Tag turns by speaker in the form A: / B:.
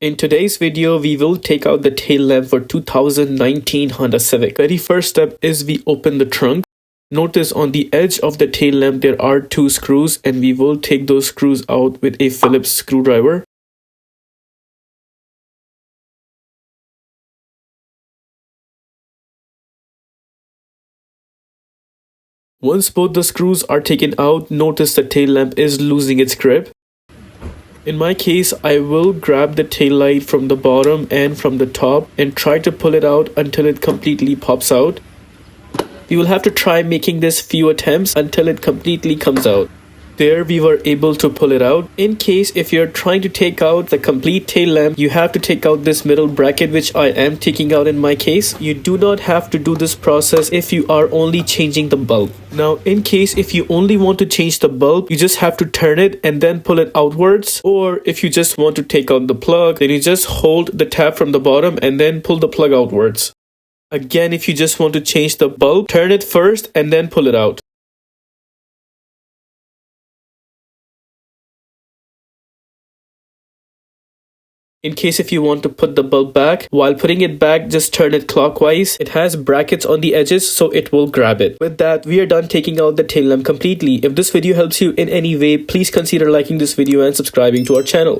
A: In today's video, we will take out the tail lamp for 2019 Honda Civic. Very first step is we open the trunk. Notice on the edge of the tail lamp there are two screws, and we will take those screws out with a Phillips screwdriver. Once both the screws are taken out, notice the tail lamp is losing its grip. In my case, I will grab the tail light from the bottom and from the top and try to pull it out until it completely pops out. We will have to try making this few attempts until it completely comes out. There we were able to pull it out. In case if you're trying to take out the complete tail lamp, you have to take out this middle bracket, which I am taking out in my case. You do not have to do this process if you are only changing the bulb. Now in case if you only want to change the bulb, you just have to turn it and then pull it outwards. Or if you just want to take out the plug, then you just hold the tab from the bottom and then pull the plug outwards. Again, if you just want to change the bulb, turn it first and then pull it out. In case if you want to put the bulb back, while putting it back, just turn it clockwise. It has brackets on the edges, so it will grab it. With that, we are done taking out the tail lamp completely. If this video helps you in any way, please consider liking this video and subscribing to our channel.